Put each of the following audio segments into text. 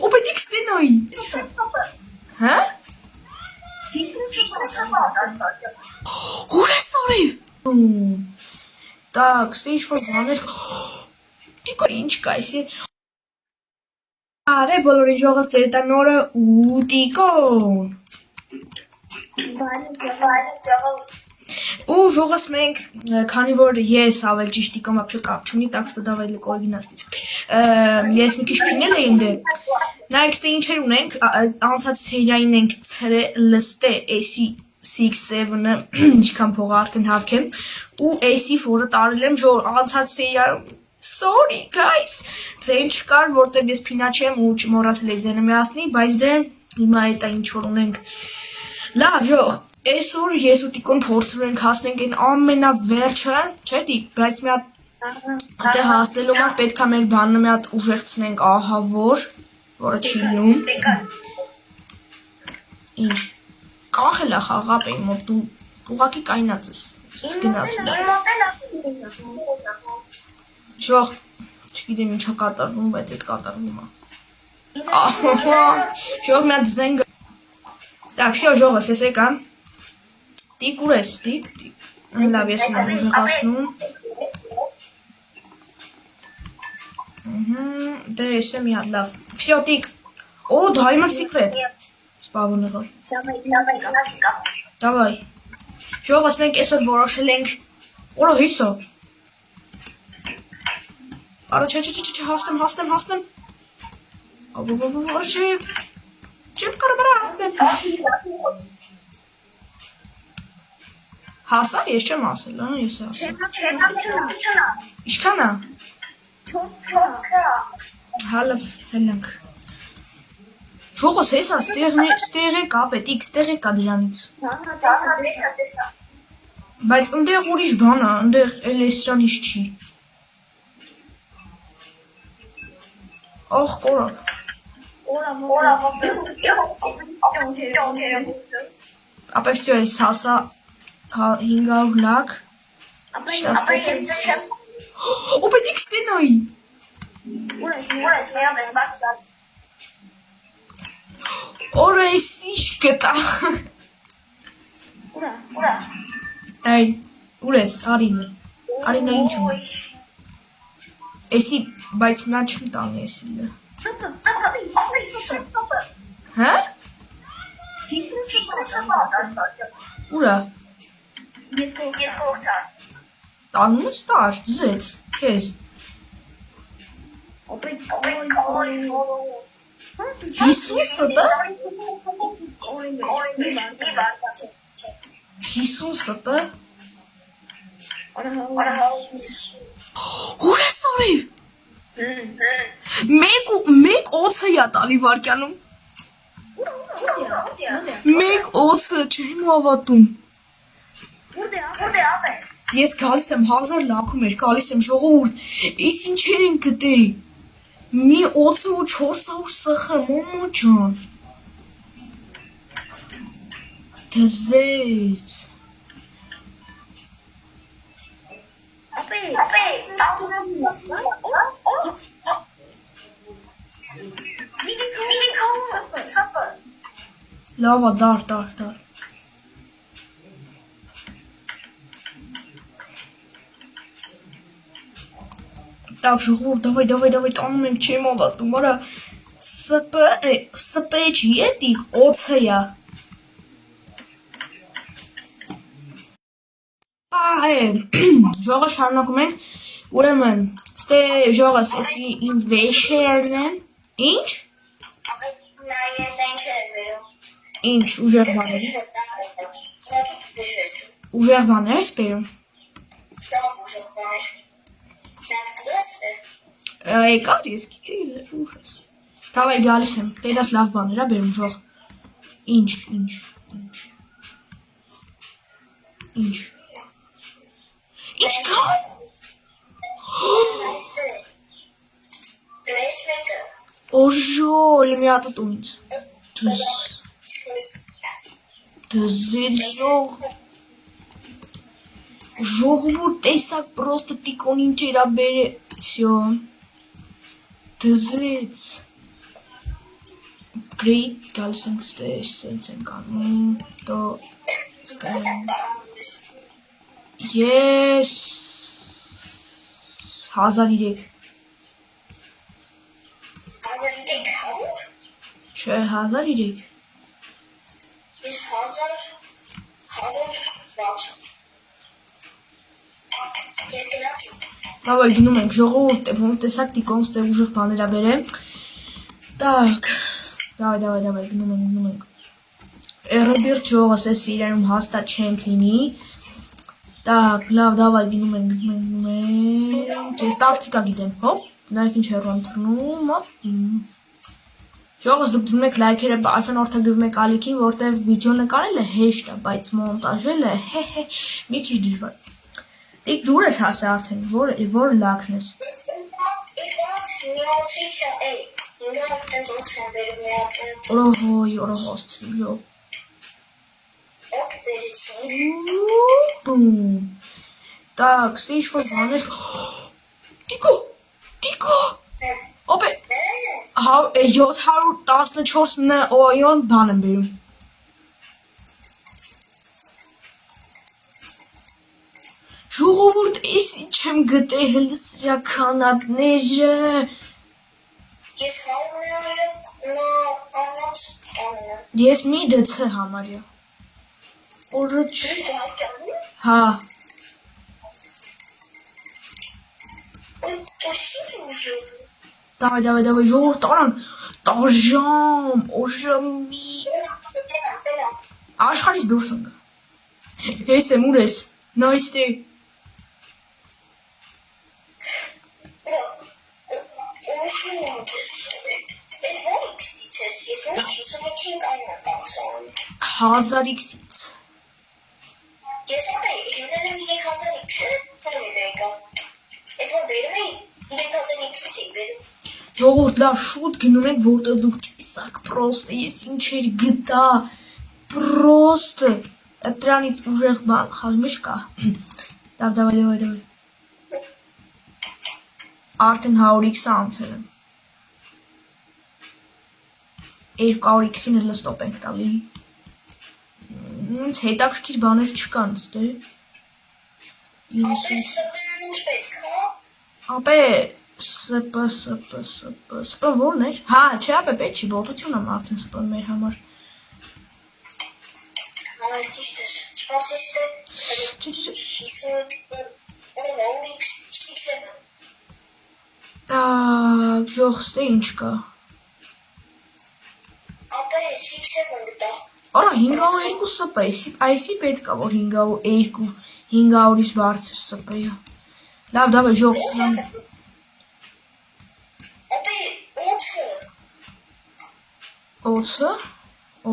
Ու պետք է ստենայի։ Հա? Ուր է սորիվ։ Так, stage 4 բաներ։ Դիկո ինչ կայսի։ Արե բոլորին ժողս ծերտանորը ու տիկոն։ Ու ժողս մենք, քանի որ ես ավել ճիշտ տիկոն ապշը կապ չունի, так что давай լիք օրիգինալից։ Ես մի քիչ փինել էի ինձ։ Նայեք, թե ինչեր ունենք, անցած սերիային ենք լստե AC 6-7-ը ինչքան փող արդեն հավքեմ ու AC4-ը տարել եմ ժոր անցած սերիայում sorry guys ձեն չկար որտեղ ես փինա չեմ ու չմոռացել էի ձենը միացնի բայց դե հիմա այդ ինչ որ ունենք լավ ժող այսօր ես ու տիկոն փորձում ենք հասնենք այն ամենավերջը չէ՞ տիկ բայց մի հատ դե հասնելու համար պետք է մեր բանը մի հատ ուժեղցնենք ահա որը չի լինում ինչ Կախել է խաղապ էի մոտ դու ուղակի կայնած ես գնացել Ժող չգիտեմ ինչա կատարվում բայց այդ կատարվում է Ժող մի հատ զենք Так, всё, ժողս ես եկա Տիկ ուր ես, տիկ լավ ես եմ ուժեղացնում Դե ես եմ մի հատ լավ Всё, տիկ Օ, Diamond Secret Սպավունեղը Davay Ժողս մենք այսօր որոշել ենք Ուրա հիսո Արա չէ հասնեմ Արա չէ Չեմ կարող բրա հասնեմ Հասար ես չեմ ասել ես ասել Ինչքան է Հալավ հելանք Ժողոս հեսա ստեղ է կա պետիկ ստեղ է կա դրանից Բայց ընդեղ ուրիշ բան է ընդեղ էլ էսրանից չի Ախ կորավ Ապե վսյո ես հասա 500 լակ Ու պետիկ ստենայի Օրը ես ինչ գտա Այ, ուր ես, Արինը ինչ ունի Էսի, բայց նա չմ տանի էսիլը Հա? Ուրա Տանում ես տար, ձեզ, կեզ Հիսուսը բա? Հիսուսը բա? Ուր է սորիվ? Մեկ օծը յա տալի վարկյանում Մեկ օծը չեմ հավատում Ես գալիս եմ 1000 լաքում էր գալիս եմ ժողովուրդ Ես ինչեր են գտեի Մի օծը ու 400 սխը մոմո ջան Դզեց Լավա դար Так, ժողովուրդ, давай, տանում ենք չեմ ավատում, արա սպե չի էտի, օծը յա Ժողը շարունակում ենք, ուրեմն, ստե ժողս էսի իմ վեշերն են, ինչ? Ինչ, ուժեղ բաներ Ուժեղ բաներ ես բերում Եկար ես գիտեի ուժ ես Դավայ գալիս եմ, տերաս լավ բաներ է բերում ժող Ինչ Ինչքան Օժոլ մի հատը տու ինձ Դզեց ժող Ժողովուրդ տեսակ պրոստը տիկոն ինչերա բեր է Սյո Դզից Great գալիս ենք ստեղ սենց ենք անում դո ստեղ Yes 1003 Չէ 1003 Ես 1160 Ես գնացի Давай գնում ենք ժողովուրդ ոնց տեսակ տիկոն ստեղ ուժեղ բաներ ա բերեմ Так Давай գնում ենք Էրեբիր ճողս էս իրանում հաստատ չենք լինի Так լավ давай գնում ենք Ես տակտիկա գիտեմ հոպ նայեք ինչ հեռու եմ թռնում հոպ Ժողովուրդ դուք դնում եք լայքերը աշնորհագրվում եք ալիքին որտեղ վիդեո նկարելը հեշտ է բայց մոնտաժելը մի քիչ դժվար Դիք դուր ես հասե արդեն, որ լակն ես։ Օրոհոստիժով։ Բում։ Так, ստիչ որ բաներ։ Տիկո։ Օպե։ 714 օյոն բան եմ բերում։ Ժողովուրդ ես ինչ եմ գտել սրա քանակները Ես Ես մի դց համարյա Օրոջ Հա Давай ժողովուրդ արան տաժամ օժամի Աշխարհից դուրս ընկա Ես եմ ուր ես Նայստե Հազարիքսից Ես ապե իրենն 3000x-ը ֆերմեկա Այդ որ բերում էի 3000x-ից էի բերում Ժողովուրդ լավ շուտ գնում ենք որտեղ դուք տեսակ պրոստը ես ինչեր գտա պրոստը Դրանից ուժեղ բան խաղմիշ կա Давай Արդեն 100x-ը անցել եմ 200x-ին հլը ստոպ ենք տալի Ինձ հետաքրքիր բաներ չկան ստե Ապե Սպ որն էր Հա չէ ապե պետ չի բոտություն եմ արդեն սպն մեր համար Ճիշտ ես Սպասես թե Так, ժող ստե ինչ կա Ապե 6-7 գտա Արա 502 սպ է, այսի պետք է որ 500-ից բարձր սպ է Լավ, դավայ ժող սրան Ապե 8-ը Օծը,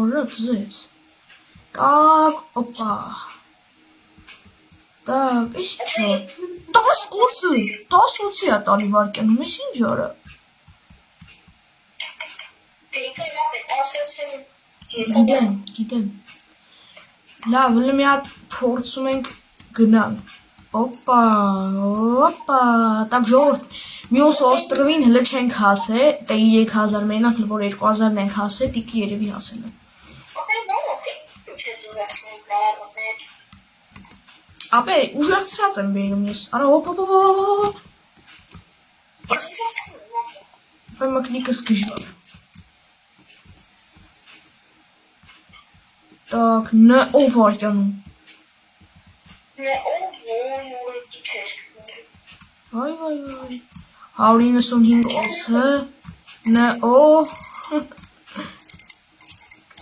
օրը բզեց Так, опа Так, ես չո 10 օծը, 10 օծի է տալի վարկյանում, ես ինչ արա Դեկը լավ է 10-ը Գիտեմ Լավ, հլը մի հատ փորձում ենք գնանք Օպա, Так ժողորդ, մյուս օստրվին հլը չենք հասե, տե 3000 մենակ լվոր 2000-ն ենք հասե, տիկի երևի հասել է Ապե նորով է, ինչ է դուրացնենք լավներ Ապե, ուժեղցրած եմ բերում ես, արա օպ Ես ուժեղցնում եմ Ապե մկնիկս գժվար Так, նը ով վարկյանում Վայ 195 օծը Նո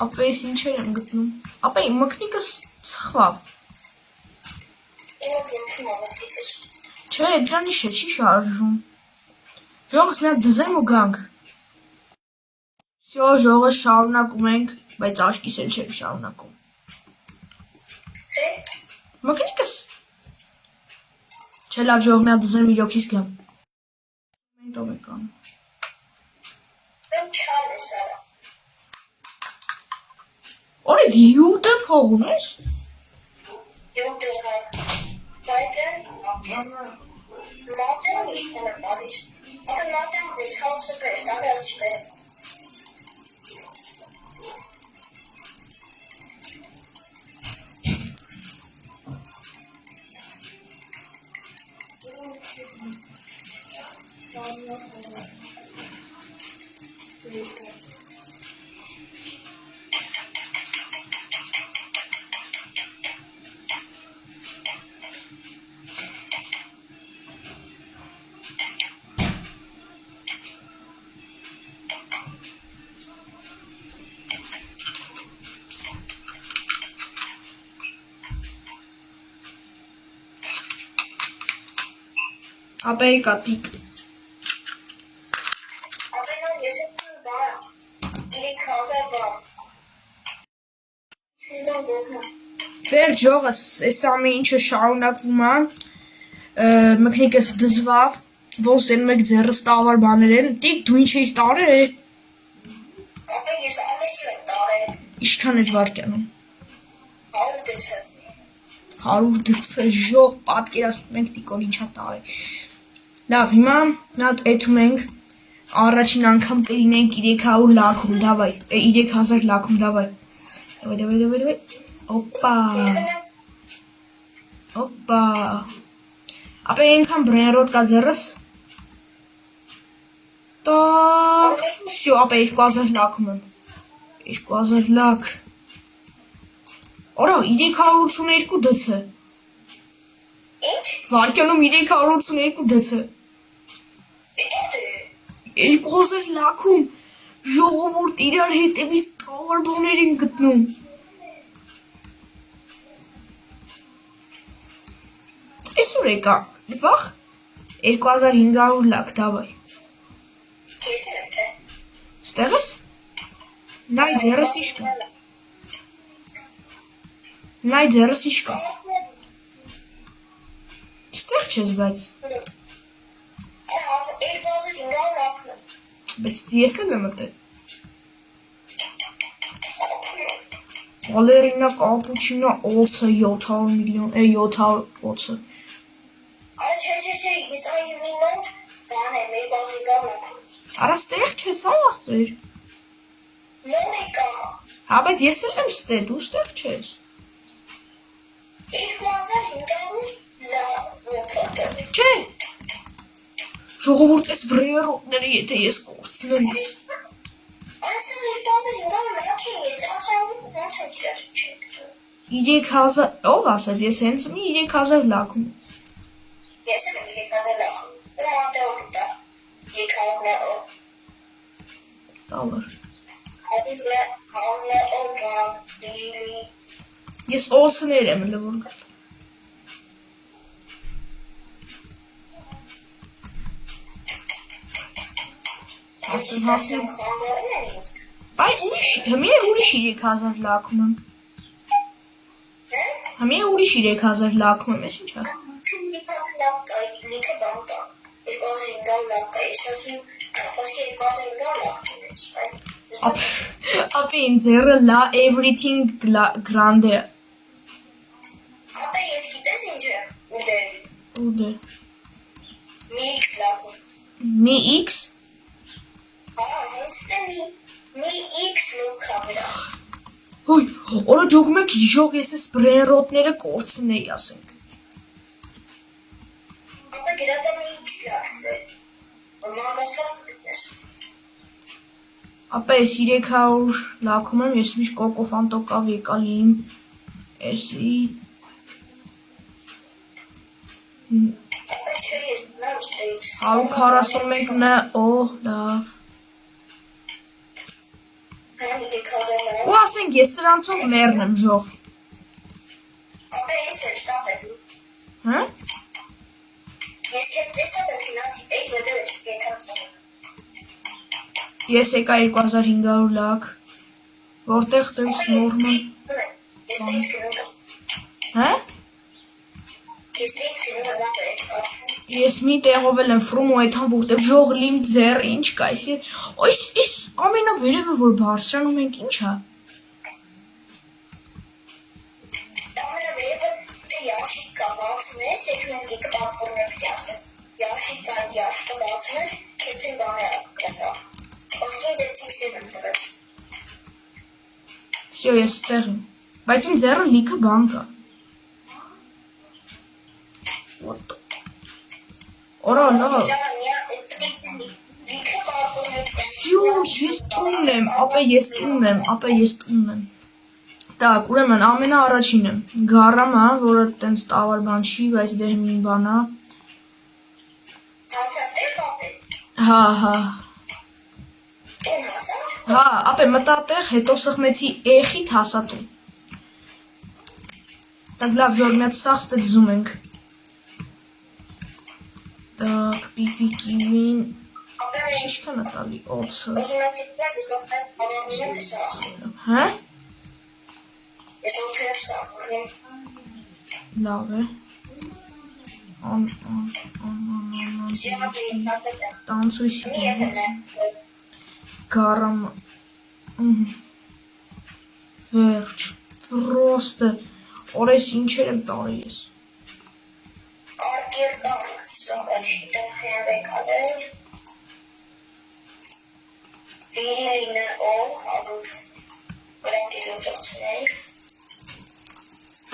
Ապե ես ինչեր եմ գտնում Ապե իմ մկնիկս ծխվավ Չէ, դրան իշ է, չի շարժվում Ժողս միակ դզեմ ու գանք Всё, ժողը շարունակում ենք, բայց աշկիս էլ չենք շարունակում Մկնիկս Չէ լավ ժող միակ դզեմ իրոքիս գամ Մենք ով եք անում Օրիդ յուտը փողում ես Յուտը բայդեն Լատեն ինչ կոմենտարից Aber Martin, jetzt kaufst du Bild, danke, dass ich bin. Ապեի կատիկ։ Aber nun, wir sind nur warm. Die Krause warm. Ich will nur rufen. Վեր ջողս, այս ամի ինչը շարունակվում է, մկնիկս դզվավ, ոնց են մեկ ձեռս տավար բաներ են, տիկ դու ինչ էիր տարել է, Aber hier ist alles schön da. իշքան էր վարկյանում, Haudete. 100 դրծը ժող պատկերացնում ենք տիկոն ինչա տարել, լավ, հիմա նատ էթում ենք, առաջին անգամ կլինենք 300 լաքում, դավայ, 3000 լաքում, դավայ, դավայ, Опа. Ապա այնքան բրենրոտ կա ձեռս։ Так, всё, ապա 2000 լաքում եմ։ 2000 լակ։ Արա 382 դց է։ Ինչ? Վարկյանում 382 դց է։ Bitte. 2000 լաքում ժողովուրդ իրար հետևից տավար բաներ են գտնում։ Այսօր եկա, վախ 2500 լակ, դավայ։ Kesinlikle. Ստեղ ես։ Նայ ձեռս ինչ կա։ Նայ ձեռս ինչ կա։ Ստեղ չես բայց։ Also, ich muss es genau machen. Բայց ես եմ մտել։ Valerina Cappuccino olsa 700 milyon, 700 olsa. Also, ich sage Ihnen nicht, nein, ich muss es genau machen. Արա ստեղ չես աղբեր։ Monika, Հա բայց ես էլ եմ ստեղ, դու ստեղ չես։ ich muss es genau machen. Չէ։ Ժողովուրդ էս բրերոտները եթե ես կորցնեմ ես։ Also, ich muss es genau machen. Ich sage Ihnen, 3000, ով ասաց ես հենց մի 3000 լաքում։ Yes, I'm going to lachen. I'm going to You can't let up. Դոլար։ Can't let up, John. Really. Ես օսներ եմ լվոր գտնում։ Հասուն։ Բայ ուրիշ, հմի ուրիշ 3000 լաքում եմ։ Հմի ուրիշ 3000 լաքում եմ, ես ինչ է։ Ապի իմ ձեռը լա everything grande։ Ուդե։ Mi X։ Հույ, օրը ջոգում եք իժող ես ես բրենրոտները կորցնեի ասենք։ Ապա ես 300 լաքում եմ, ես միշտ կոկոֆանտոկավ եկալ իմ, եսի, 141-ն է, լավ, ու ասենք ես սրանցով մերն եմ ժող, հա? Ես եկա 2500 լակ, որտեղ տենց նորմալ, հա? Ես մի տեղով էլ եմ ֆրում ու այդան որտեղ ժողլ իմ ձեր ինչ կա, այս ամենավերևը որ բարձրանում ենք ինչ է? քեստին բաներ կտա։ Ոսկին դեցինք սիրում դրած։ Всё, ես ստեղ եմ։ Բայց իմ ձեռը լիքը բան կա։ What? Օրա, լավ։ Всё, ես տունն եմ, ապա ես տունն եմ։ Так, ուրեմն ամենաառաջինը գարամա, որը տենց տավար բան չի, բայց դե մի բան է։ Հա։ Հա, ապե մտա տեղ, հետո սխմեցի էխիդ հասա տուն։ Так, լավ, ժոր մի հատ սաղ ստեծում ենք։ Так, պիպիկին։ Շիշքան է տալի, օծը։ Հա։ Լավ է։ Տանցույսի գարամ վերջ պրոստը օրես ինչեր եմ տարի ես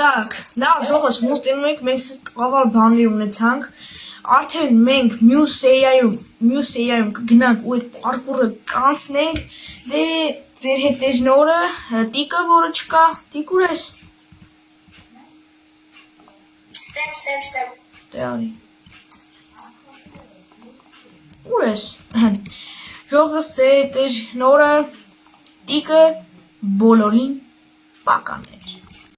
Так, լավ ժողոս մուս տենում ենք մենք տղավար բաներ ունեցանք արդեն մենք մյուս սերիայում կգնանք ու այդ պարկուրը կանցնենք դե ձեր հետեժնորը տիկը որը չկա տիկ ուր ես դե արի ուր ես ժողոս ձեր հետեժնորը տիկը բոլորին պական է